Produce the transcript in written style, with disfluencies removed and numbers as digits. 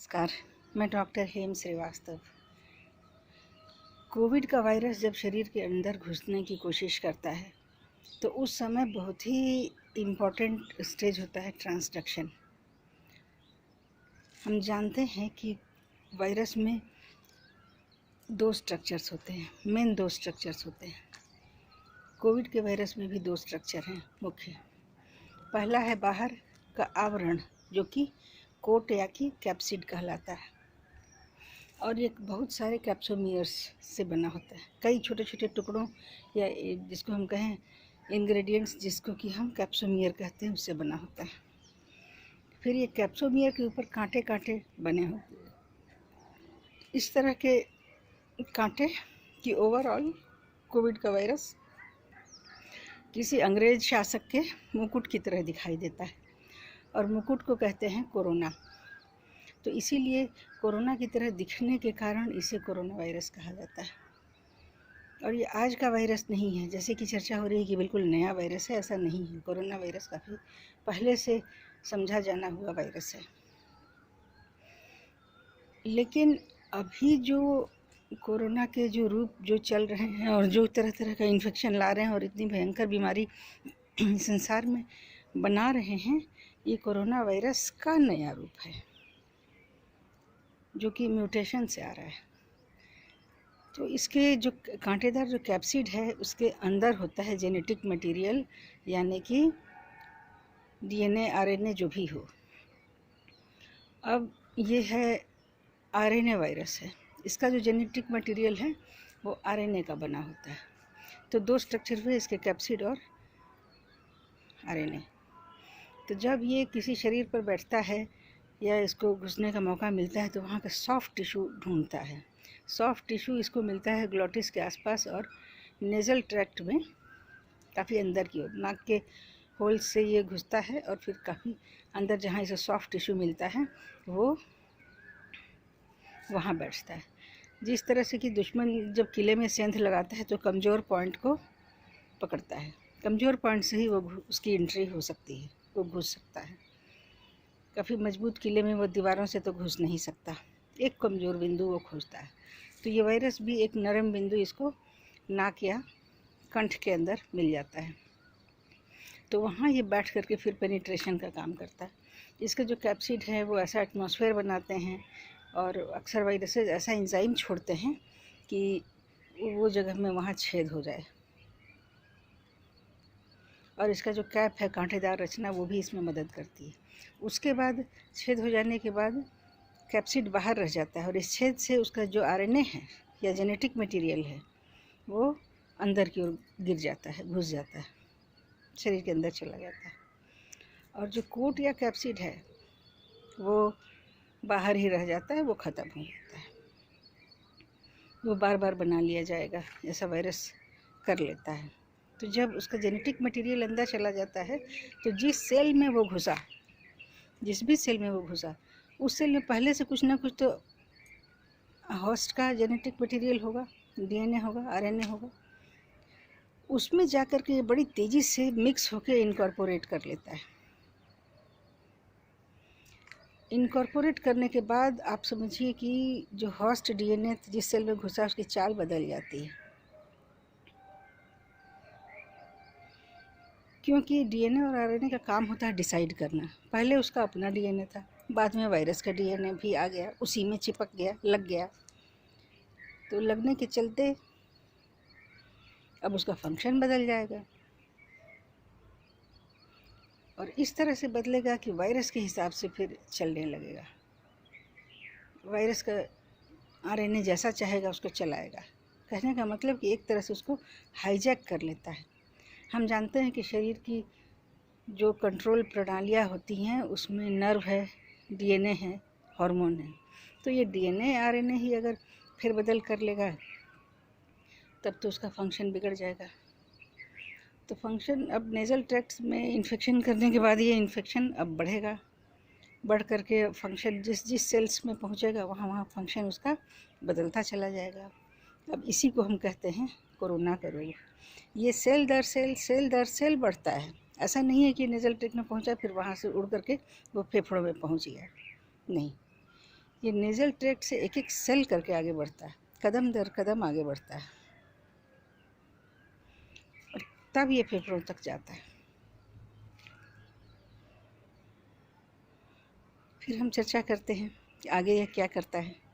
नमस्कार। मैं डॉक्टर हेम श्रीवास्तव। कोविड का वायरस जब शरीर के अंदर घुसने की कोशिश करता है तो उस समय बहुत ही इम्पॉर्टेंट स्टेज होता है ट्रांसडक्शन। हम जानते हैं कि वायरस में दो स्ट्रक्चर्स होते हैं, मेन दो स्ट्रक्चर्स होते हैं। कोविड के वायरस में भी दो स्ट्रक्चर हैं मुख्य। पहला है बाहर का आवरण जो कि कोट या कि कैप्सिड कहलाता है, और ये बहुत सारे कैप्सोमियर्स से बना होता है। कई छोटे छोटे टुकड़ों या जिसको हम कहें इंग्रेडिएंट्स, जिसको कि हम कैप्सोमियर कहते हैं, उससे बना होता है। फिर ये कैप्सोमियर के ऊपर कांटे कांटे बने होते हैं। इस तरह के कांटे कि ओवरऑल कोविड का वायरस किसी अंग्रेज शासक के मुकुट की तरह दिखाई देता है, और मुकुट को कहते हैं कोरोना। तो इसीलिए कोरोना की तरह दिखने के कारण इसे कोरोना वायरस कहा जाता है। और ये आज का वायरस नहीं है, जैसे कि चर्चा हो रही है कि बिल्कुल नया वायरस है। ऐसा नहीं है। कोरोना वायरस काफ़ी पहले से समझा जाना हुआ वायरस है। लेकिन अभी जो कोरोना के जो रूप जो चल रहे हैं और जो तरह तरह का इन्फेक्शन ला रहे हैं और इतनी भयंकर बीमारी संसार में बना रहे हैं, ये कोरोना वायरस का नया रूप है जो कि म्यूटेशन से आ रहा है। तो इसके जो कांटेदार जो कैप्सिड है उसके अंदर होता है जेनेटिक मटेरियल, यानी कि डीएनए आरएनए जो भी हो। अब ये है आरएनए वायरस है। इसका जो जेनेटिक मटेरियल है वो आरएनए का बना होता है। तो दो स्ट्रक्चर हुए इसके, कैप्सिड और आरएनए। तो जब ये किसी शरीर पर बैठता है या इसको घुसने का मौका मिलता है तो वहाँ का सॉफ्ट टिश्यू ढूंढता है। सॉफ्ट टिश्यू इसको मिलता है ग्लोटिस के आसपास और नेज़ल ट्रैक्ट में, काफ़ी अंदर की ओर नाक के होल से ये घुसता है और फिर काफ़ी अंदर जहाँ इसे सॉफ्ट टिश्यू मिलता है वो वहाँ बैठता है। जिस तरह से कि दुश्मन जब किले में सेंध लगाता है तो कमज़ोर पॉइंट को पकड़ता है। कमज़ोर पॉइंट से ही वो उसकी एंट्री हो सकती है, वो घुस सकता है। काफ़ी मजबूत किले में वो दीवारों से तो घुस नहीं सकता, एक कमज़ोर बिंदु वो खोजता है। तो ये वायरस भी एक नरम बिंदु इसको नाक या कंठ के अंदर मिल जाता है, तो वहाँ ये बैठ करके फिर पेनिट्रेशन का काम करता है। इसके जो कैप्सिड है वो ऐसा एटमॉस्फेयर बनाते हैं और अक्सर वायरसेस ऐसा एंजाइम छोड़ते हैं कि वो जगह में वहाँ छेद हो जाए। और इसका जो कैप है कांटेदार रचना वो भी इसमें मदद करती है। उसके बाद छेद हो जाने के बाद कैप्सिड बाहर रह जाता है और इस छेद से उसका जो आरएनए है या जेनेटिक मटेरियल है वो अंदर की ओर गिर जाता है, घुस जाता है, शरीर के अंदर चला जाता है। और जो कोट या कैप्सिड है वो बाहर ही रह जाता है, वो ख़त्म हो जाता है। वो बार बार बना लिया जाएगा, ऐसा वायरस कर लेता है। तो जब उसका जेनेटिक मटेरियल अंदर चला जाता है तो जिस सेल में वो घुसा, जिस भी सेल में वो घुसा, उस सेल में पहले से कुछ ना कुछ तो होस्ट का जेनेटिक मटेरियल होगा, डीएनए होगा, आरएनए होगा। उसमें जाकर के ये बड़ी तेज़ी से मिक्स होकर इनकॉर्पोरेट कर लेता है। इनकॉर्पोरेट करने के बाद आप समझिए कि जो होस्ट डीएनए जिस सेल में घुसा उसकी चाल बदल जाती है, क्योंकि डीएनए और आरएनए का काम होता है डिसाइड करना। पहले उसका अपना डीएनए था, बाद में वायरस का डीएनए भी आ गया, उसी में चिपक गया, लग गया। तो लगने के चलते अब उसका फंक्शन बदल जाएगा और इस तरह से बदलेगा कि वायरस के हिसाब से फिर चलने लगेगा। वायरस का आरएनए जैसा चाहेगा उसको चलाएगा। कहने का मतलब कि एक तरह से उसको हाईजैक कर लेता है। हम जानते हैं कि शरीर की जो कंट्रोल प्रणालियाँ होती हैं उसमें नर्व है, डीएनए है, हार्मोन है। तो ये डीएनए आरएनए ही अगर फिर बदल कर लेगा तब तो उसका फंक्शन बिगड़ जाएगा। तो फंक्शन अब नेज़ल ट्रैक्ट में इन्फेक्शन करने के बाद ये इन्फेक्शन अब बढ़ेगा, बढ़ करके फंक्शन जिस जिस सेल्स में पहुंचेगा वहाँ वहाँ फंक्शन उसका बदलता चला जाएगा। अब इसी को हम कहते हैं कोरोना का रोग। ये सेल दर सेल बढ़ता है। ऐसा नहीं है कि नेज़ल ट्रैक्ट में पहुंचा फिर वहाँ से उड़ करके वो फेफड़ों में पहुंच गया, नहीं। ये नेज़ल ट्रैक्ट से एक एक सेल करके आगे बढ़ता है, कदम दर कदम आगे बढ़ता है और तब ये फेफड़ों तक जाता है। फिर हम चर्चा करते हैं कि आगे यह क्या करता है।